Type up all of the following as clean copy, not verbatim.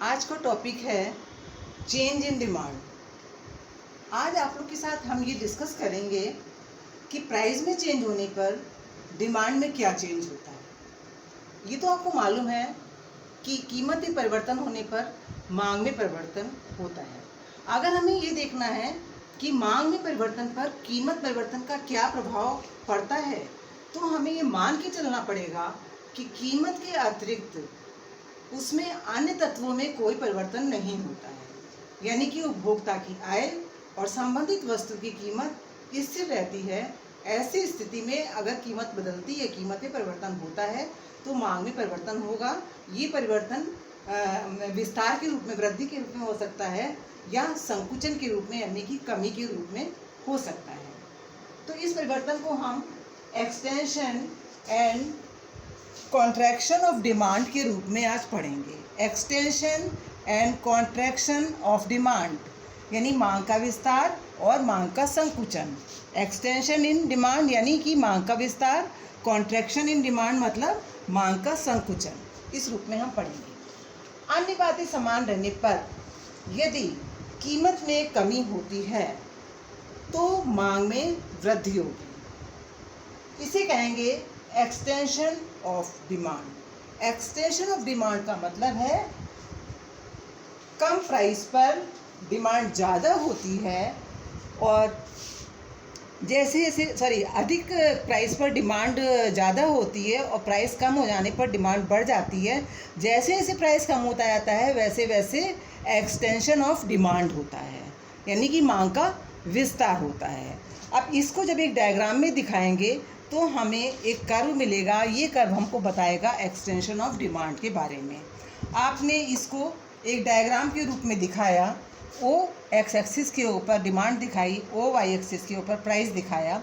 आज का टॉपिक है चेंज इन डिमांड। आज आप लोग के साथ हम ये डिस्कस करेंगे कि प्राइस में चेंज होने पर डिमांड में क्या चेंज होता है। ये तो आपको मालूम है कि कीमत में परिवर्तन होने पर मांग में परिवर्तन होता है। अगर हमें ये देखना है कि मांग में परिवर्तन पर कीमत परिवर्तन का क्या प्रभाव पड़ता है, तो हमें ये मान के चलना पड़ेगा कि कीमत के अतिरिक्त उसमें अन्य तत्वों में कोई परिवर्तन नहीं होता है, यानी कि उपभोक्ता की आय और संबंधित वस्तु की कीमत स्थिर रहती है। ऐसी स्थिति में अगर कीमत बदलती है, कीमत में परिवर्तन होता है, तो मांग में परिवर्तन होगा। ये परिवर्तन विस्तार के रूप में, वृद्धि के रूप में हो सकता है या संकुचन के रूप में, यानी कि कमी के रूप में हो सकता है। तो इस परिवर्तन को हम extension and contraction of demand के रूप में आज पढ़ेंगे। Extension and contraction of demand यानी मांग का विस्तार और मांग का संकुचन। एक्सटेंशन इन डिमांड यानी कि मांग का विस्तार, कॉन्ट्रैक्शन इन डिमांड मतलब मांग का संकुचन। इस रूप में हम पढ़ेंगे। अन्य बातें समान रहने पर यदि कीमत में कमी होती है तो मांग में वृद्धि होगी। इसे कहेंगे extension of demand. Extension of demand का मतलब है कम प्राइस पर डिमांड ज़्यादा होती है और अधिक प्राइस पर डिमांड ज़्यादा होती है और प्राइस कम हो जाने पर डिमांड बढ़ जाती है। जैसे जैसे प्राइस कम होता जाता है वैसे वैसे एक्सटेंशन ऑफ डिमांड होता है, यानी कि मांग का विस्तार होता है। अब इसको जब एक डायग्राम में दिखाएंगे तो हमें एक कर्व मिलेगा। ये कर्व हमको बताएगा एक्सटेंशन ऑफ डिमांड के बारे में। आपने इसको एक डायग्राम के रूप में दिखाया। ओ एक्स एक्सिस के ऊपर डिमांड दिखाई, ओ वाई एक्सिस के ऊपर प्राइस दिखाया,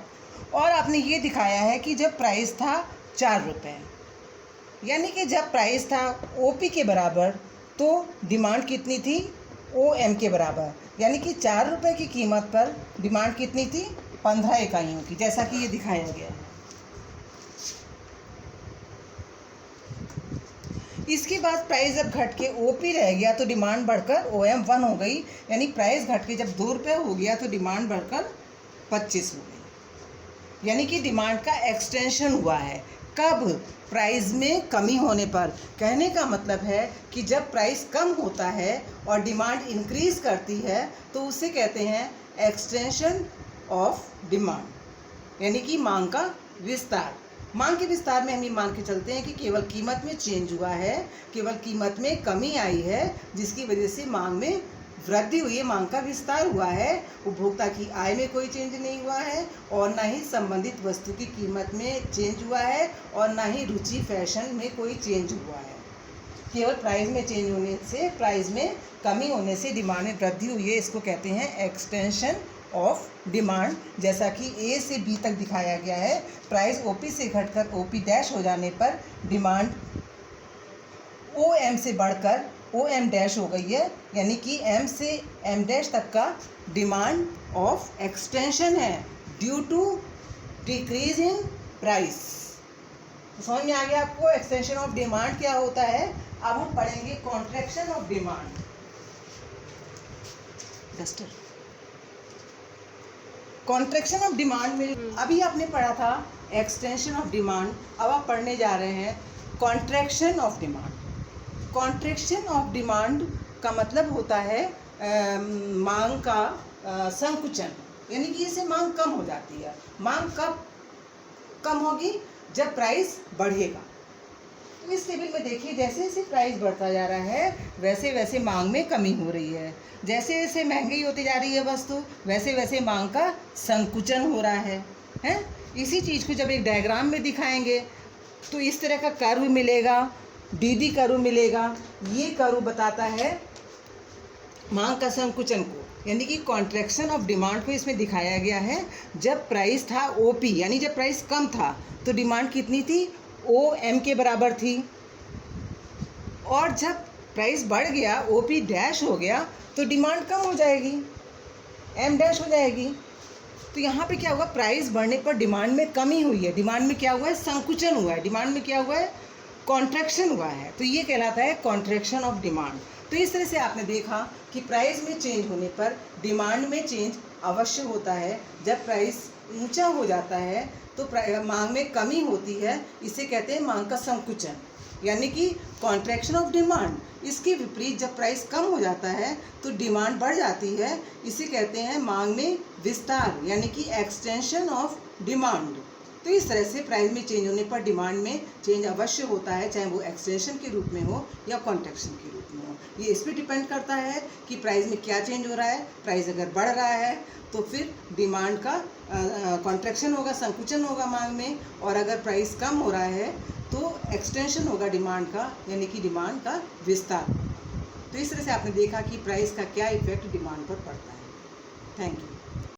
और आपने ये दिखाया है कि जब प्राइस था 4 रुपये, यानी कि जब प्राइस था ओपी के बराबर तो डिमांड कितनी थी, ओ एम के बराबर, यानी कि 4 रुपये की कीमत पर डिमांड कितनी थी, 15 इकाइयों की, जैसा कि ये दिखाया गया है। इसके बाद प्राइस जब घट के ओपी रह गया तो डिमांड बढ़कर ओएम 1 हो गई, यानी प्राइस घट के जब 2 रुपये हो गया तो डिमांड बढ़कर 25 हो गई, यानी कि डिमांड का एक्सटेंशन हुआ है। कब? प्राइस में कमी होने पर। कहने का मतलब है कि जब प्राइस कम होता है और डिमांड इंक्रीज करती है तो उसे कहते हैं एक्सटेंशन ऑफ डिमांड, यानी कि मांग का विस्तार। मांग के विस्तार में हम ये मान के चलते हैं कि केवल कीमत में चेंज हुआ है, केवल कीमत में कमी आई है, जिसकी वजह से मांग में वृद्धि हुई है, मांग का विस्तार हुआ है। उपभोक्ता की आय में कोई चेंज नहीं हुआ है और ना ही संबंधित वस्तु की कीमत में चेंज हुआ है और ना ही रुचि फैशन में कोई चेंज हुआ है। केवल प्राइस में चेंज होने से, प्राइस में कमी होने से डिमांड में वृद्धि हुई है। इसको कहते हैं एक्सटेंशन ऑफ डिमांड। जैसा कि ए से बी तक दिखाया गया है, प्राइस ओपी से घटकर ओपी डैश हो जाने पर डिमांड ओ एम से बढ़कर ओ एम डैश हो गई है, यानी कि एम से एम डैश तक का demand of extension is due to decrease in price. समझ में आ गया आपको एक्सटेंशन ऑफ डिमांड क्या होता है। अब हम पढ़ेंगे contraction of demand. Contraction of demand में अभी आपने पढ़ा था एक्सटेंशन ऑफ डिमांड, अब आप पढ़ने जा रहे हैं contraction of demand. Contraction of demand का मतलब होता है मांग का संकुचन, यानी कि इससे मांग कम हो जाती है। मांग कब कम होगी? जब प्राइस बढ़ेगा। तो इस टेबल में देखिए, जैसे जैसे प्राइस बढ़ता जा रहा है वैसे वैसे मांग में कमी हो रही है। जैसे जैसे महंगी होती जा रही है वस्तु, वैसे वैसे मांग का संकुचन हो रहा है। इसी चीज़ को जब एक डायग्राम में दिखाएंगे तो इस तरह का कर्व मिलेगा, डीडी कर्व मिलेगा। ये कर्व बताता है मांग का संकुचन को, यानी कि कॉन्ट्रैक्शन ऑफ डिमांड को इसमें दिखाया गया है। जब प्राइस था ओपी, यानी जब प्राइस कम था तो डिमांड कितनी थी, ओ एम के बराबर थी, और जब प्राइस बढ़ गया, ओपी डैश हो गया, तो डिमांड कम हो जाएगी, एम डैश हो जाएगी। तो यहाँ पे क्या हुआ, प्राइस बढ़ने पर डिमांड में कमी हुई है, डिमांड में क्या हुआ है, संकुचन हुआ है, डिमांड में क्या हुआ है, कॉन्ट्रैक्शन हुआ है। तो ये कहलाता है कॉन्ट्रैक्शन ऑफ डिमांड। तो इस तरह से आपने देखा कि प्राइस में चेंज होने पर डिमांड में चेंज अवश्य होता है। जब प्राइस ऊंचा हो जाता है तो मांग में कमी होती है, इसे कहते हैं मांग का संकुचन, यानी कि कॉन्ट्रैक्शन ऑफ डिमांड। इसके विपरीत जब प्राइस कम हो जाता है तो डिमांड बढ़ जाती है, इसे कहते हैं मांग में विस्तार, यानी कि एक्सटेंशन ऑफ डिमांड। तो इस तरह से प्राइस में चेंज होने पर डिमांड में चेंज अवश्य होता है, चाहे वो एक्सटेंशन के रूप में हो या कॉन्ट्रैक्शन के रूप में हो। ये इस पर डिपेंड करता है कि प्राइस में क्या चेंज हो रहा है। प्राइस अगर बढ़ रहा है तो फिर डिमांड का कॉन्ट्रैक्शन होगा, संकुचन होगा मांग में, और अगर प्राइस कम हो रहा है तो एक्सटेंशन होगा डिमांड का, यानी कि डिमांड का विस्तार। तो इस तरह से आपने देखा कि प्राइस का क्या इफेक्ट डिमांड पर पड़ता है। Thank you.